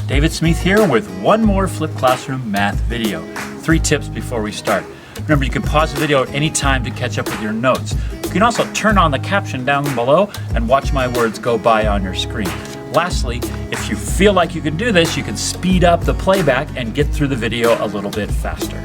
David Smith here with one more Flipped Classroom math video. 3 tips before we start. Remember, you can pause the video at any time to catch up with your notes. You can also turn on the caption down below and watch my words go by on your screen. Lastly, if you feel like you can do this, you can speed up the playback and get through the video a little bit faster.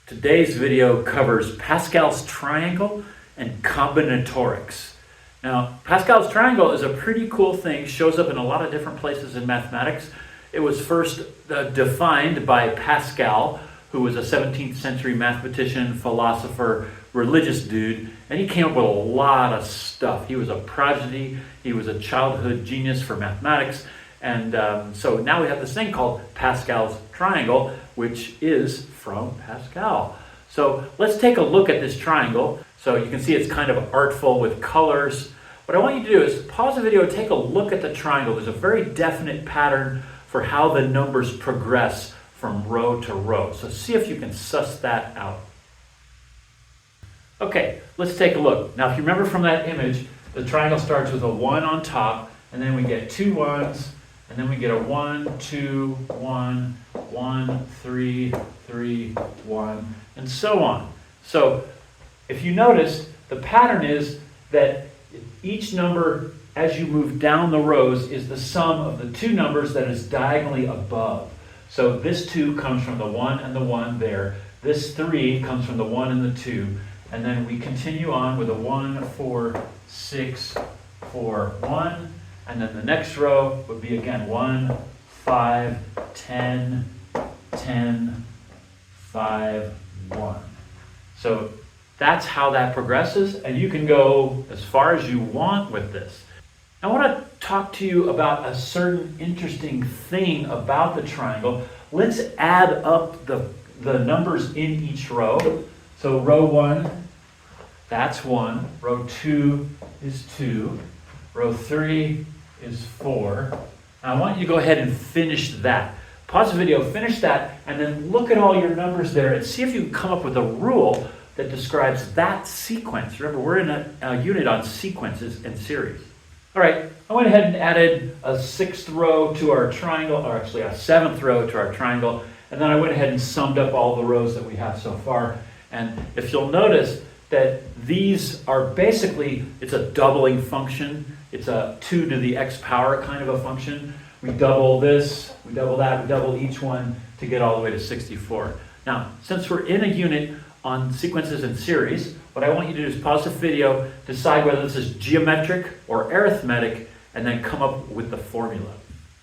Today's video covers Pascal's triangle and combinatorics. Now, Pascal's triangle is a pretty cool thing, shows up in a lot of different places in mathematics. It was first defined by Pascal, who was a 17th century mathematician, philosopher, religious dude, and he came up with a lot of stuff. He was a prodigy, he was a childhood genius for mathematics, and so now we have this thing called Pascal's triangle, which is from Pascal. So let's take a look at this triangle. So you can see it's kind of artful with colors. What I want you to do is pause the video and take a look at the triangle. There's a very definite pattern for how the numbers progress from row to row. So see if you can suss that out. Okay, let's take a look. Now if you remember from that image, the triangle starts with a 1 on top, and then we get 2 1s, and then we get a 1, 2, 1, 1, 3, 3, 1, and so on. So if you notice, the pattern is that each number as you move down the rows is the sum of the 2 numbers that is diagonally above. So this 2 comes from the 1 and the 1 there. This 3 comes from the 1 and the 2. And then we continue on with a 1, 4, 6, 4, 1. And then the next row would be again 1, 5, 10, 10, 5, 1. So that's how that progresses, and you can go as far as you want with this. I want to talk to you about a certain interesting thing about the triangle. Let's add up the numbers in each row. So row 1, that's 1. Row 2 is 2. Row 3 is 4. I want you to go ahead and finish that. Pause the video, finish that, and then look at all your numbers there and see if you can come up with a rule that describes that sequence. Remember, we're in a unit on sequences and series. All right, I went ahead and added a 6th row to our triangle, or actually a 7th row to our triangle, and then I went ahead and summed up all the rows that we have so far. And if you'll notice that these are basically, it's a doubling function. It's a 2 to the x power kind of a function. We double this, we double that, we double each one to get all the way to 64. Now, since we're in a unit on sequences and series, what I want you to do is pause the video, decide whether this is geometric or arithmetic, and then come up with the formula.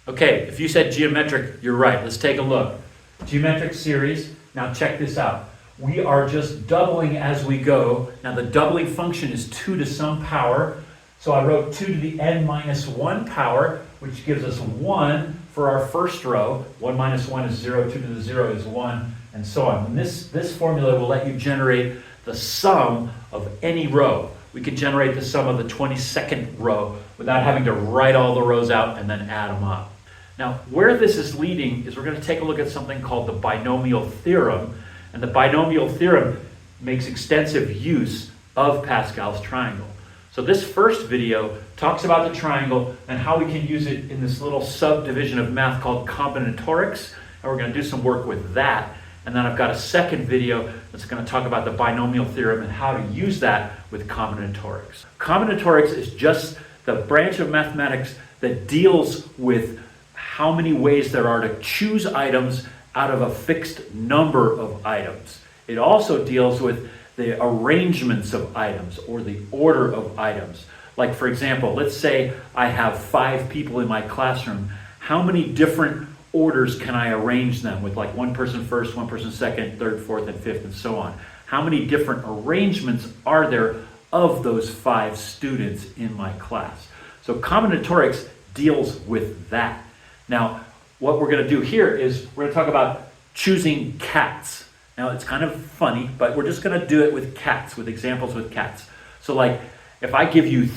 Okay, if you said geometric, you're right. Let's take a look. Geometric series, now check this out. We are just doubling as we go. Now the doubling function is 2 to some power, so I wrote 2 to the n minus 1 power, which gives us 1 for our first row. 1 minus 1 is 0, 2 to the 0 is 1, and so on. And this formula will let you generate the sum of any row. We can generate the sum of the 22nd row without having to write all the rows out and then add them up. Now, where this is leading is we're going to take a look at something called the binomial theorem. And the binomial theorem makes extensive use of Pascal's triangle. So this first video talks about the triangle and how we can use it in this little subdivision of math called combinatorics. And we're going to do some work with that. And then I've got a second video that's going to talk about the binomial theorem and how to use that with combinatorics. Combinatorics is just the branch of mathematics that deals with how many ways there are to choose items out of a fixed number of items. It also deals with the arrangements of items or the order of items. Like, for example, let's say I have 5 people in my classroom. How many different orders can I arrange them with, like 1 person first, 1 person second, third, fourth, and fifth, and so on? How many different arrangements are there of those 5 students in my class? So combinatorics deals with that. Now, what we're going to do here is we're going to talk about choosing cats. Now, it's kind of funny, but we're just going to do it with cats, with examples with cats. So like, if I give you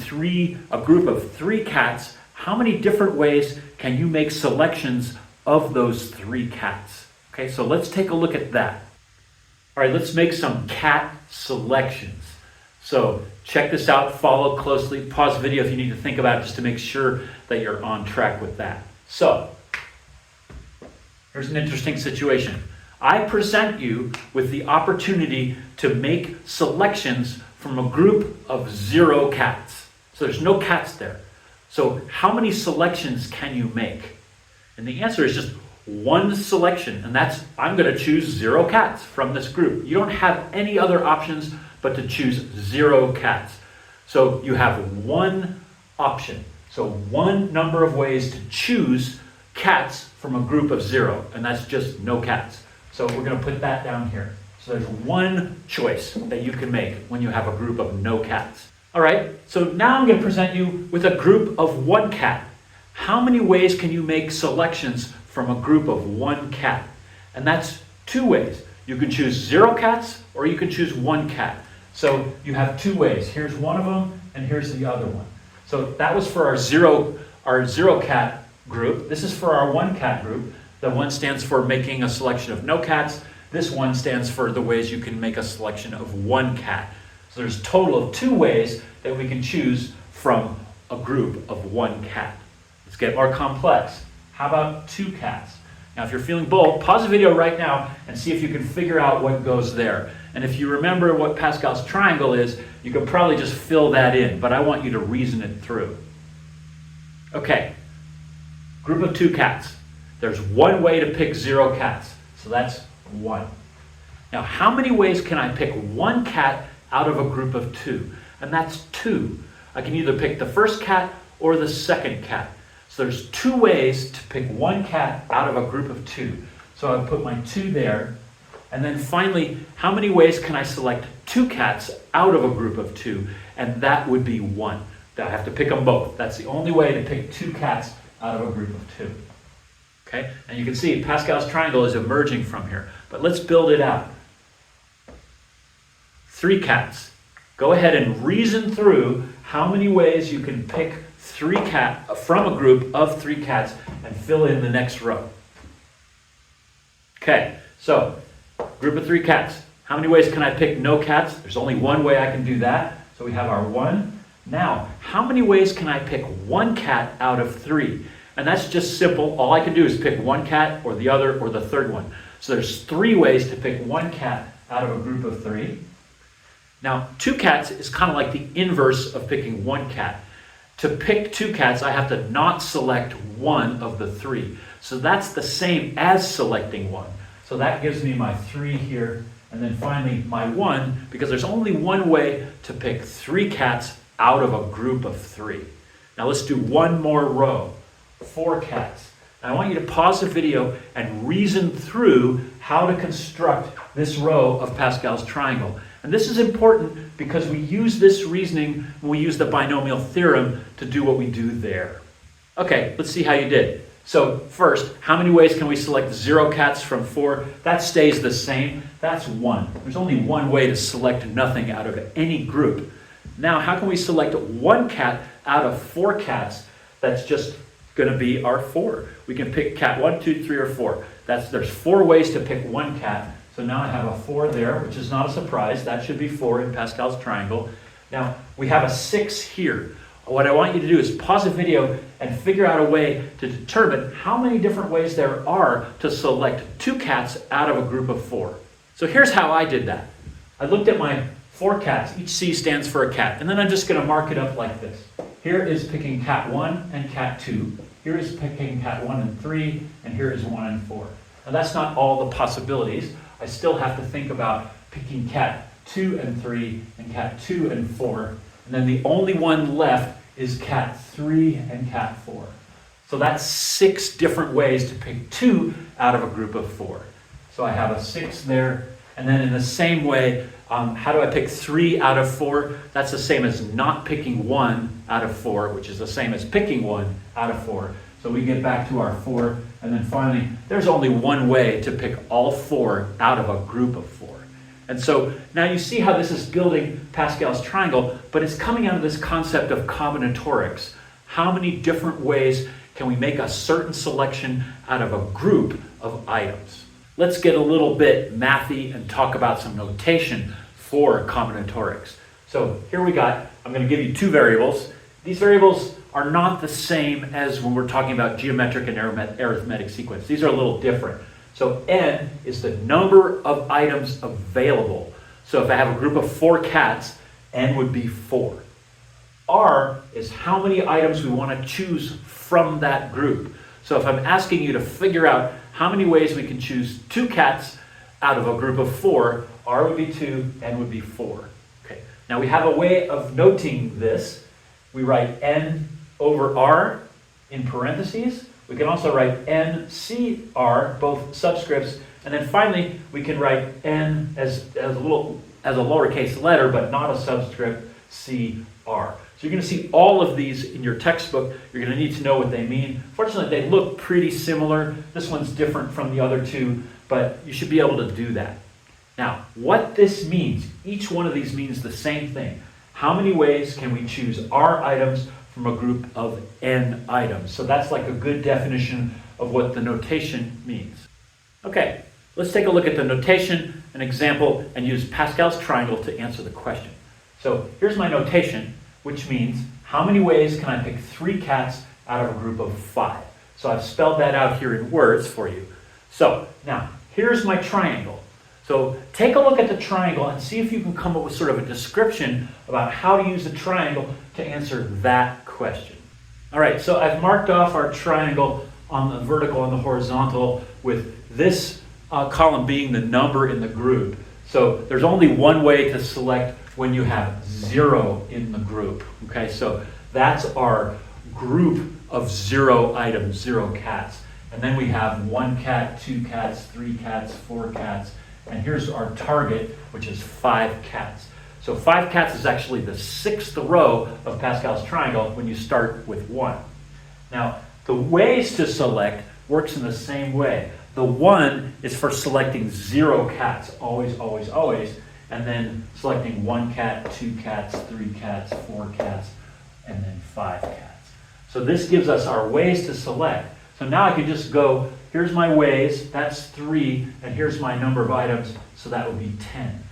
a group of 3 cats, how many different ways can you make selections of those 3 cats? Okay, so let's take a look at that. All right, let's make some cat selections. So check this out, follow closely, pause the video if you need to think about it just to make sure that you're on track with that. So here's an interesting situation. I present you with the opportunity to make selections from a group of 0 cats. So there's no cats there. So how many selections can you make? And the answer is just one selection, and that's I'm going to choose 0 cats from this group. You don't have any other options but to choose 0 cats. So you have one option. So one number of ways to choose cats from a group of 0, and that's just no cats. So we're going to put that down here. So there's one choice that you can make when you have a group of no cats. All right, so now I'm going to present you with a group of 1 cat. How many ways can you make selections from a group of 1 cat? And that's 2 ways. You can choose 0 cats or you can choose 1 cat. So you have 2 ways. Here's one of them and here's the other one. So that was for our zero cat group. This is for our 1 cat group. The 1 stands for making a selection of no cats. This 1 stands for the ways you can make a selection of 1 cat. So there's a total of 2 ways that we can choose from a group of 1 cat. Let's get more complex. How about 2 cats? Now, if you're feeling bold, pause the video right now and see if you can figure out what goes there. And if you remember what Pascal's triangle is, you can probably just fill that in, but I want you to reason it through. Okay, group of 2 cats. There's 1 way to pick 0 cats, so that's 1. Now, how many ways can I pick 1 cat out of a group of 2? And that's 2. I can either pick the first cat or the second cat. So there's 2 ways to pick 1 cat out of a group of 2. So I put my 2 there. And then finally, how many ways can I select 2 cats out of a group of 2? And that would be 1. I have to pick them both. That's the only way to pick 2 cats out of a group of 2. Okay? And you can see Pascal's triangle is emerging from here. But let's build it out. 3 cats. Go ahead and reason through how many ways you can pick 3 cat from a group of 3 cats and fill in the next row. Okay, so group of 3 cats. How many ways can I pick no cats? There's only 1 way I can do that. So we have our 1. Now, how many ways can I pick 1 cat out of 3? And that's just simple. All I can do is pick 1 cat or the other or the third one. So there's 3 ways to pick 1 cat out of a group of 3. Now, 2 cats is kind of like the inverse of picking 1 cat. To pick 2 cats, I have to not select 1 of the 3. So that's the same as selecting 1. So that gives me my 3 here, and then finally my 1, because there's only 1 way to pick 3 cats out of a group of 3. Now let's do 1 more row, 4 cats. Now I want you to pause the video and reason through how to construct this row of Pascal's triangle. And this is important because we use this reasoning when we use the binomial theorem to do what we do there. Okay, let's see how you did. So first, how many ways can we select 0 cats from 4? That stays the same. That's 1. There's only 1 way to select nothing out of any group. Now, how can we select 1 cat out of 4 cats? That's just going to be our 4. We can pick cat 1, 2, 3, or 4. There's 4 ways to pick 1 cat. So now I have a 4 there, which is not a surprise. That should be 4 in Pascal's triangle. Now, we have a 6 here. What I want you to do is pause the video and figure out a way to determine how many different ways there are to select 2 cats out of a group of 4. So here's how I did that. I looked at my 4 cats. Each C stands for a cat. And then I'm just going to mark it up like this. Here is picking cat 1 and cat 2. Here is picking cat 1 and 3. And here is 1 and 4. Now that's not all the possibilities. I still have to think about picking cat 2 and 3 and cat 2 and 4. And then the only one left is cat 3 and cat 4. So that's 6 different ways to pick 2 out of a group of 4. So I have a 6 there. And then in the same way, how do I pick 3 out of 4? That's the same as not picking 1 out of 4, which is the same as picking 1 out of 4. So we get back to our 4. And then finally, there's only 1 way to pick all 4 out of a group of 4. And so now you see how this is building Pascal's triangle, but it's coming out of this concept of combinatorics. How many different ways can we make a certain selection out of a group of items? Let's get a little bit mathy and talk about some notation for combinatorics. So here I'm going to give you two variables. These variables are not the same as when we're talking about geometric and arithmetic sequence. These are a little different. So n is the number of items available. So if I have a group of 4 cats, n would be 4. R is how many items we want to choose from that group. So if I'm asking you to figure out how many ways we can choose 2 cats out of a group of 4, R would be 2, n would be 4. Okay. Now we have a way of noting this. We write n over r in parentheses. We can also write NCR, both subscripts, and then finally we can write n as a lowercase letter, but not a subscript, CR. So you're going to see all of these in your textbook. You're going to need to know what they mean. Fortunately, they look pretty similar. This one's different from the other two, but you should be able to do that. Now, what this means, each one of these means the same thing. How many ways can we choose R items from a group of n items? So that's like a good definition of what the notation means. Okay, let's take a look at the notation, an example, and use Pascal's triangle to answer the question. So here's my notation, which means how many ways can I pick 3 cats out of a group of 5? So I've spelled that out here in words for you. So now, here's my triangle. So take a look at the triangle and see if you can come up with sort of a description about how to use a triangle to answer that question. All right, so I've marked off our triangle on the vertical and the horizontal with this column being the number in the group. So there's only one way to select when you have 0 in the group. Okay, so that's our group of 0 items, 0 cats. And then we have 1 cat, 2 cats, 3 cats, 4 cats. And here's our target, which is 5 cats. So 5 cats is actually the 6th row of Pascal's triangle when you start with 1. Now, the ways to select works in the same way. The 1 is for selecting 0 cats, always, always, always, and then selecting 1 cat, 2 cats, 3 cats, 4 cats, and then 5 cats. So this gives us our ways to select. So now I can just go, here's my ways, that's 3, and here's my number of items, so that would be 10.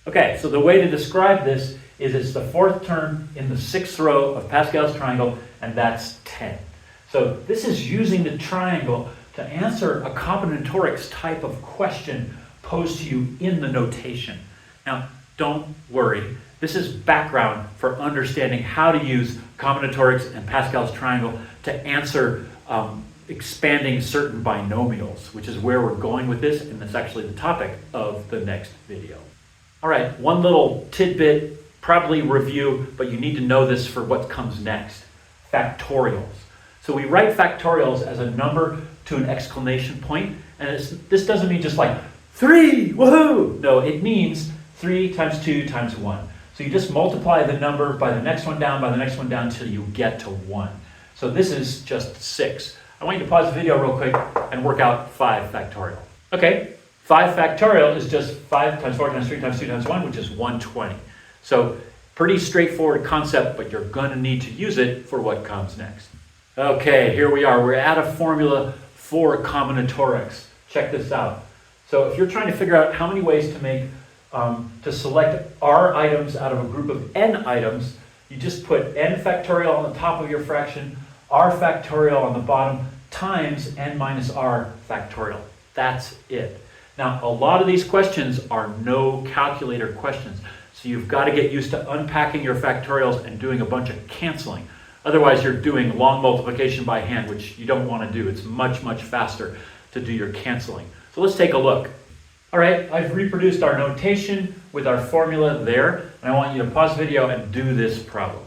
Okay, so the way to describe this is it's the 4th term in the 6th row of Pascal's triangle, and that's 10. So this is using the triangle to answer a combinatorics type of question posed to you in the notation. Now, don't worry. This is background for understanding how to use combinatorics and Pascal's triangle to answer expanding certain binomials, which is where we're going with this, and that's actually the topic of the next video. All right, one little tidbit, probably review, but you need to know this for what comes next. Factorials. So we write factorials as a number to an exclamation point, and this doesn't mean just like 3, woohoo! No, it means 3 times 2 times 1. So you just multiply the number by the next one down, by the next one down, until you get to 1. So this is just 6. I want you to pause the video real quick and work out 5 factorial. Okay, 5 factorial is just 5 times 4 times 3 times 2 times 1, which is 120. So pretty straightforward concept, but you're going to need to use it for what comes next. Okay, here we are. We're at a formula for combinatorics. Check this out. So if you're trying to figure out how many ways to make to select R items out of a group of n items, you just put n factorial on the top of your fraction, r factorial on the bottom, times n minus r factorial. That's it. Now, a lot of these questions are no calculator questions, so you've got to get used to unpacking your factorials and doing a bunch of canceling. Otherwise, you're doing long multiplication by hand, which you don't want to do. It's much, much faster to do your canceling. So let's take a look. All right, I've reproduced our notation with our formula there, and I want you to pause the video and do this problem.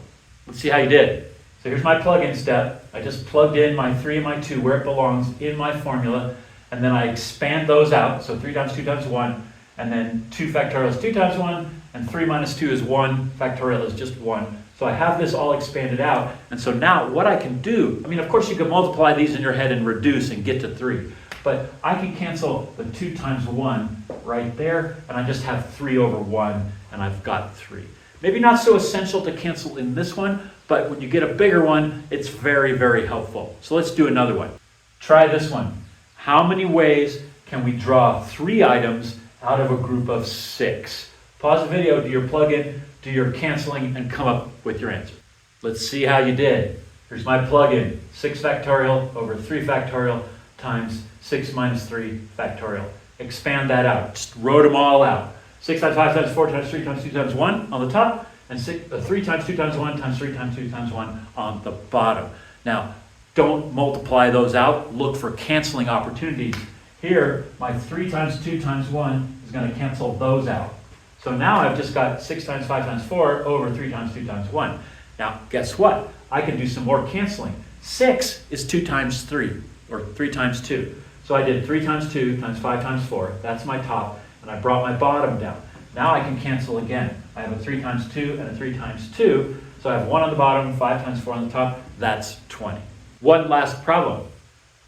Let's see how you did. So here's my plug-in step. I just plugged in my 3 and my 2 where it belongs in my formula, and then I expand those out. So 3 times 2 times 1, and then 2 factorial is 2 times 1, and 3 minus 2 is 1, factorial is just 1. So I have this all expanded out, and so now what I can do, I mean, of course you can multiply these in your head and reduce and get to 3, but I can cancel the 2 times 1 right there, and I just have 3 over 1, and I've got 3. Maybe not so essential to cancel in this one, but when you get a bigger one, it's very, very helpful. So let's do another one. Try this one. How many ways can we draw 3 items out of a group of 6? Pause the video, do your plug-in, do your canceling, and come up with your answer. Let's see how you did. Here's my plug-in, 6 factorial over 3 factorial times 6 minus 3 factorial. Expand that out, just wrote them all out. 6 times 5 times 4 times 3 times 2 times 1 on the top, and 3 times 2 times 1 times 3 times 2 times 1 on the bottom. Now, don't multiply those out, look for canceling opportunities. Here, my 3 times 2 times 1 is going to cancel those out. So now I've just got 6 times 5 times 4 over 3 times 2 times 1. Now, guess what? I can do some more canceling. 6 is 2 times 3, or 3 times 2. So I did 3 times 2 times 5 times 4. That's my top, and I brought my bottom down. Now I can cancel again. I have a 3 times 2 and a 3 times 2. So I have 1 on the bottom, 5 times 4 on the top. That's 20. One last problem.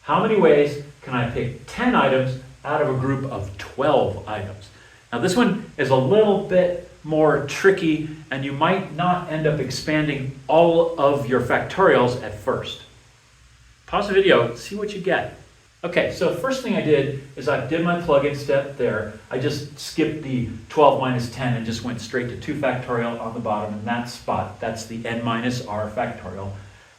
How many ways can I pick 10 items out of a group of 12 items? Now this one is a little bit more tricky, and you might not end up expanding all of your factorials at first. Pause the video, see what you get. Okay, so first thing I did is I did my plug-in step there. I just skipped the 12 minus 10 and just went straight to 2 factorial on the bottom in that spot. That's the n minus r factorial.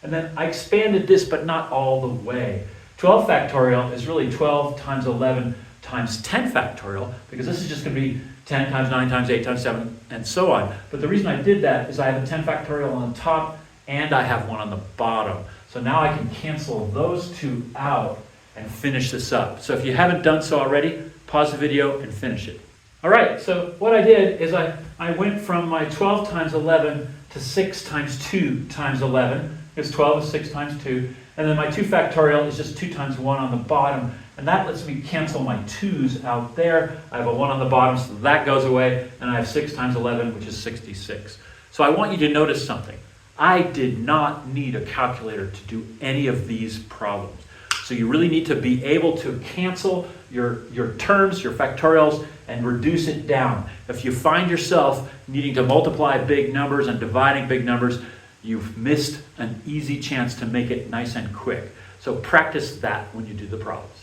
And then I expanded this, but not all the way. 12 factorial is really 12 times 11 times 10 factorial, because this is just going to be 10 times 9 times 8 times 7, and so on. But the reason I did that is I have a 10 factorial on the top, and I have one on the bottom. So now I can cancel those two out and finish this up. So if you haven't done so already, pause the video and finish it. All right, so what I did is I went from my 12 times 11 to 6 times 2 times 11, because 12 is 6 times 2, and then my 2 factorial is just 2 times 1 on the bottom, and that lets me cancel my 2's out there. I have a 1 on the bottom, so that goes away, and I have 6 times 11, which is 66. So I want you to notice something. I did not need a calculator to do any of these problems. So you really need to be able to cancel your terms, your factorials, and reduce it down. If you find yourself needing to multiply big numbers and dividing big numbers, you've missed an easy chance to make it nice and quick. So practice that when you do the problems.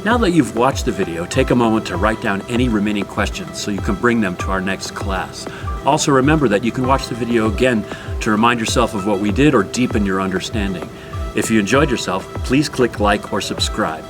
Now that you've watched the video, take a moment to write down any remaining questions so you can bring them to our next class. Also remember that you can watch the video again to remind yourself of what we did or deepen your understanding. If you enjoyed yourself, please click like or subscribe.